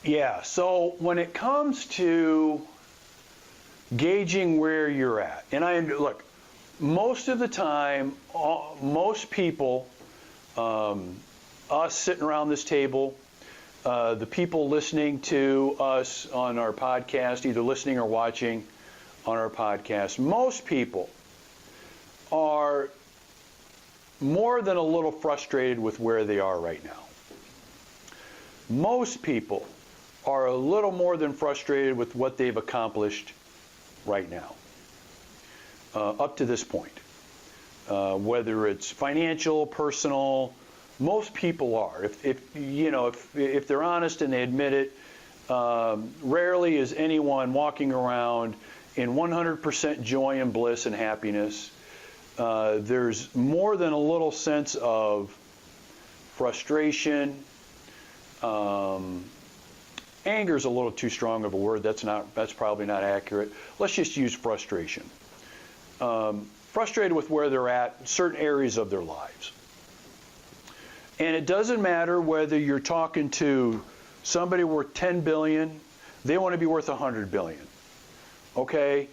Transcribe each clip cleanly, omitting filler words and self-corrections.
Yeah, so when it comes to gauging where you're at, and look, most of the time, most people, us sitting around this table, the people listening to us on our podcast, either listening or watching on our podcast, most people are more than a little frustrated with where they are right now. Most people are a little more than frustrated with what they've accomplished right now, up to this point. Whether it's financial, personal, most people are. If they're honest and they admit it, rarely is anyone walking around in 100% joy and bliss and happiness. There's more than a little sense of frustration. Anger is a little too strong of a word. That's probably not accurate. Let's just use frustration. Frustrated with where they're at in certain areas of their lives. And it doesn't matter whether you're talking to somebody worth 10 billion, they want to be worth 100 billion. Okay?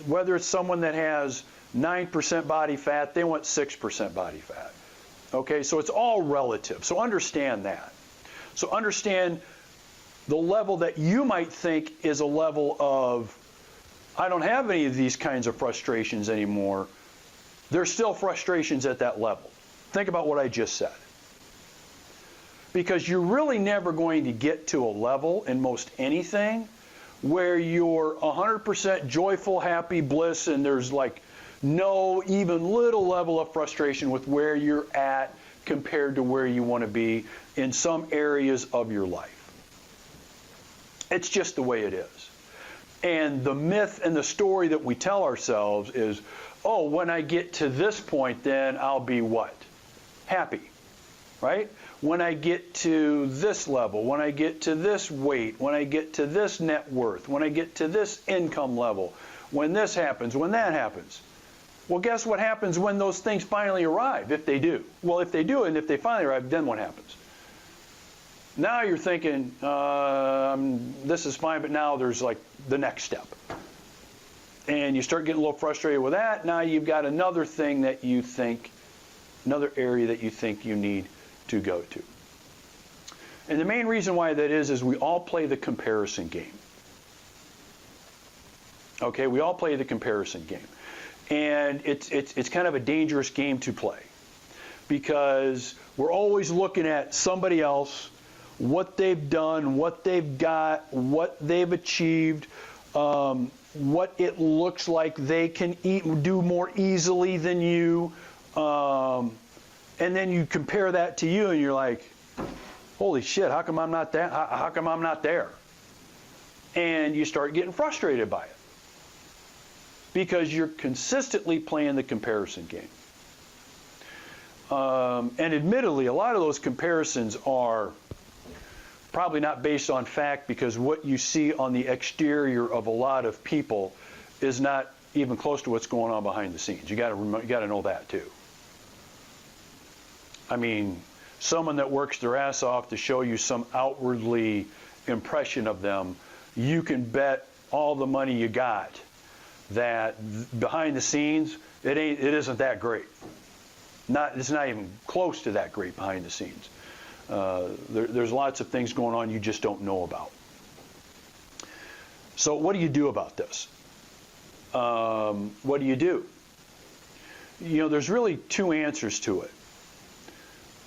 Whether it's someone that has 9% body fat, they want 6% body fat. Okay? So it's all relative. So understand that. So understand the level that you might think is a level of, I don't have any of these kinds of frustrations anymore. There's still frustrations at that level. Think about what I just said. Because you're really never going to get to a level in most anything where you're 100% joyful, happy, bliss, and there's like no even little level of frustration with where you're at compared to where you want to be in some areas of your life. It's just the way it is. And the myth and the story that we tell ourselves is, oh, when I get to this point, then I'll be what? Happy, right? When I get to this level, when I get to this weight, when I get to this net worth, when I get to this income level, when this happens, when that happens. Well, guess what happens when those things finally arrive, if they do? Well, if they do, and if they finally arrive, then what happens? Now you're thinking, this is fine, but now there's like the next step. And you start getting a little frustrated with that. Now you've got another thing that you think, another area that you think you need to go to. And the main reason why that is we all play the comparison game. Okay, we all play the comparison game. And it's kind of a dangerous game to play because we're always looking at somebody else, what they've done, what they've got, what they've achieved, what it looks like they can do more easily than you. And then you compare that to you and you're like, holy shit, how come I'm not that? How come I'm not there? And you start getting frustrated by it because you're consistently playing the comparison game. And admittedly, a lot of those comparisons are probably not based on fact because what you see on the exterior of a lot of people is not even close to what's going on behind the scenes. You got to know that too. I mean, someone that works their ass off to show you some outwardly impression of them, you can bet all the money you got that behind the scenes, it isn't that great. It's not even close to that great behind the scenes. There's lots of things going on you just don't know about. So what do you do about this? What do you do? You know, there's really two answers to it.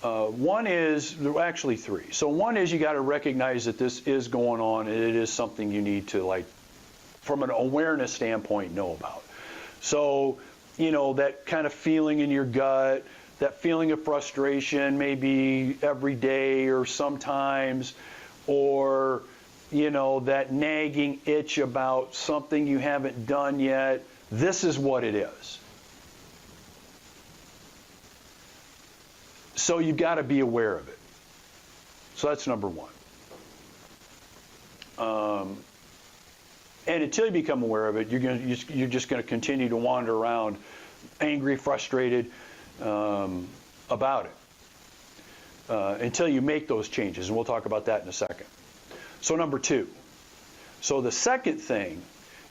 One is, there are actually three. So one is you got to recognize that this is going on and it is something you need to, like, from an awareness standpoint, know about. So, you know, that kind of feeling in your gut, that feeling of frustration, maybe every day or sometimes, or, you know, that nagging itch about something you haven't done yet, this is what it is. So you've got to be aware of it. So that's number one. And until you become aware of it, you're just going to continue to wander around angry, frustrated about it. until you make those changes, and we'll talk about that in a second. So number 2. So the second thing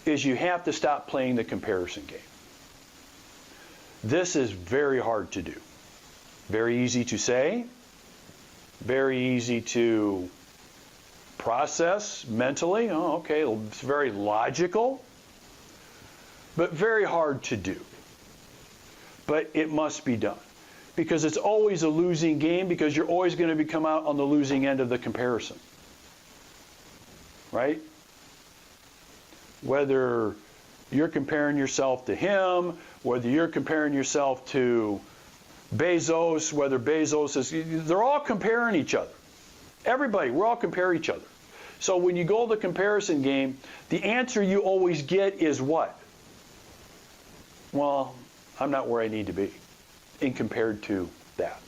is you have to stop playing the comparison game. This is very hard to do. Very easy to say, very easy to process mentally. Oh, okay, it's very logical, but very hard to do. But it must be done, because it's always a losing game, because you're always going to come out on the losing end of the comparison. Right? Whether you're comparing yourself to him, whether you're comparing yourself to Bezos, whether Bezos is, they're all comparing each other. Everybody, we're all comparing each other. So when you go to the comparison game, the answer you always get is what? Well, I'm not where I need to be in compared to that.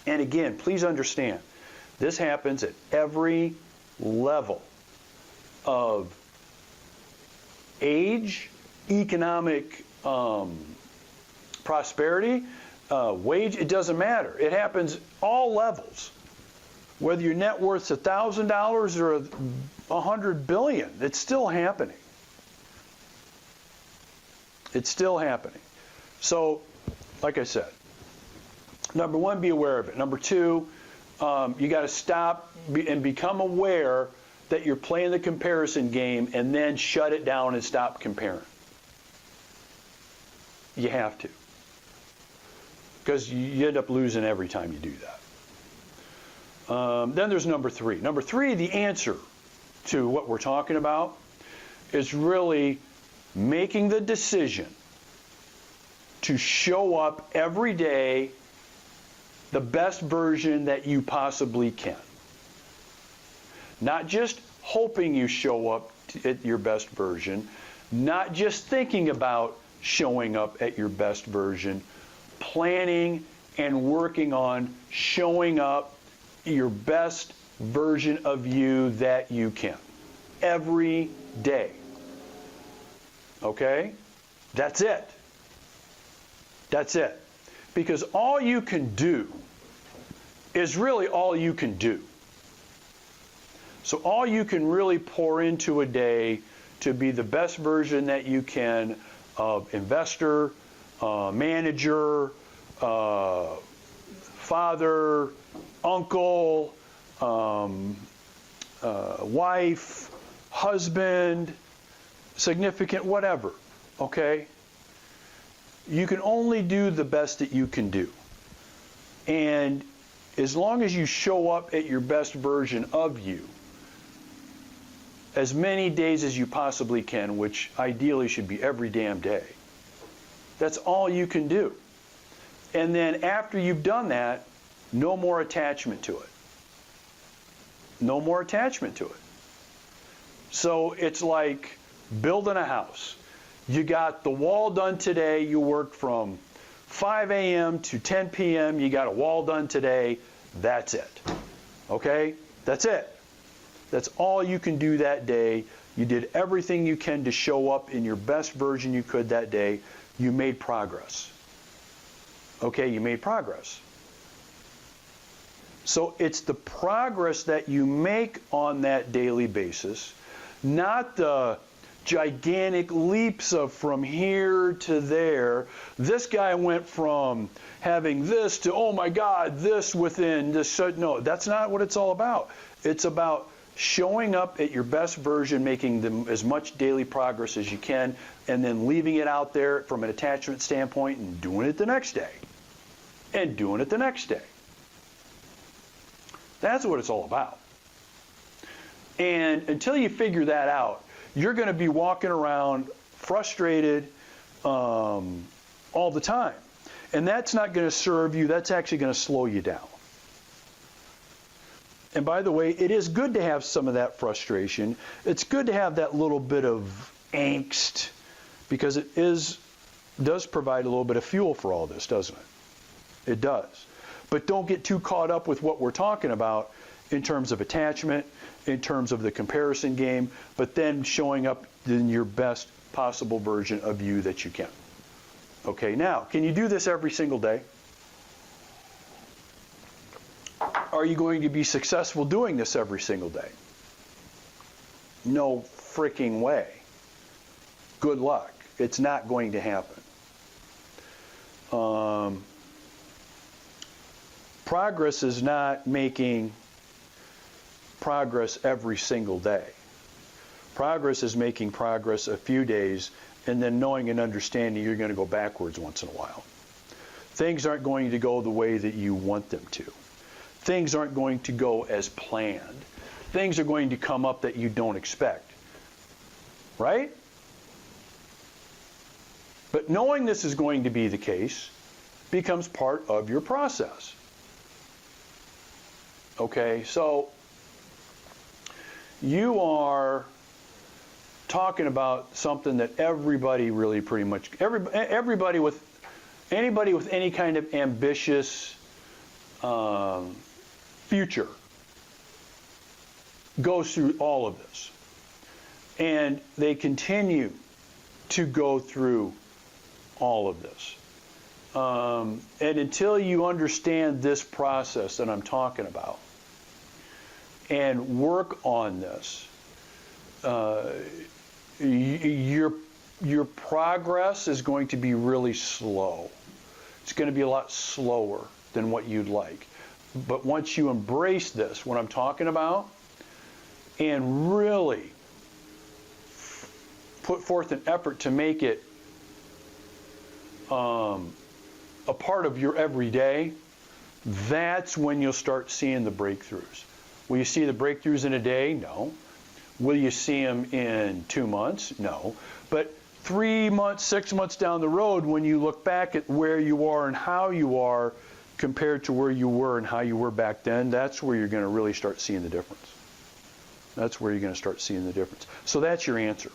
And again, please understand, this happens at every level of age, economic prosperity, wage, it doesn't matter. It happens all levels. Whether your net worth's $1,000 or $100 billion, it's still happening. It's still happening. So, like I said, number 1, be aware of it. Number 2, you got to stop and become aware that you're playing the comparison game, and then shut it down and stop comparing. You have to. Because you end up losing every time you do that. Then there's number 3. Number 3, the answer to what we're talking about is really making the decision to show up every day the best version that you possibly can. Not just hoping you show up at your best version, not just thinking about showing up at your best version, planning and working on showing up your best version of you that you can. Every day. Okay? That's it. That's it. Because all you can do is really all you can do. So all you can really pour into a day to be the best version that you can of investor, manager, father, uncle, wife, husband, significant, whatever, okay? You can only do the best that you can do. And as long as you show up at your best version of you, as many days as you possibly can, which ideally should be every damn day, that's all you can do. And then after you've done that, no more attachment to it. No more attachment to it. So it's like building a house. You got the wall done today. You worked from 5 a.m. to 10 p.m. You got a wall done today. That's it. Okay? That's it. That's all you can do that day. You did everything you can to show up in your best version you could that day. You made progress. Okay? You made progress. So it's the progress that you make on that daily basis, not the gigantic leaps of from here to there. This guy went from having this to, oh my God, this within this. No, that's not what it's all about. It's about showing up at your best version, making as much daily progress as you can, and then leaving it out there from an attachment standpoint and doing it the next day. And doing it the next day. That's what it's all about. And until you figure that out, you're going to be walking around frustrated all the time. And that's not going to serve you. That's actually going to slow you down. And by the way, it is good to have some of that frustration. It's good to have that little bit of angst, because it does provide a little bit of fuel for all this, doesn't it? It does. But don't get too caught up with what we're talking about in terms of attachment, in terms of the comparison game, but then showing up in your best possible version of you that you can. Okay, now, can you do this every single day? Are you going to be successful doing this every single day? No freaking way. Good luck. It's not going to happen. Progress is not making progress every single day. Progress is making progress a few days and then knowing and understanding you're going to go backwards once in a while. Things aren't going to go the way that you want them to. Things aren't going to go as planned. Things are going to come up that you don't expect. Right? But knowing this is going to be the case becomes part of your process. Okay, so you are talking about something that everybody really pretty much, anybody with any kind of ambitious future goes through all of this. And they continue to go through all of this. And until you understand this process that I'm talking about and work on this, your progress is going to be really slow. It's going to be a lot slower than what you'd like. But once you embrace this, what I'm talking about, and really put forth an effort to make it a part of your everyday, that's when you'll start seeing the breakthroughs. Will you see the breakthroughs in a day? No. Will you see them in 2 months? No. But 3 months, 6 months down the road, when you look back at where you are and how you are compared to where you were and how you were back then, that's where you're going to really start seeing the difference. That's where you're going to start seeing the difference. So that's your answer.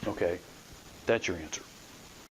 Okay? That's your answer.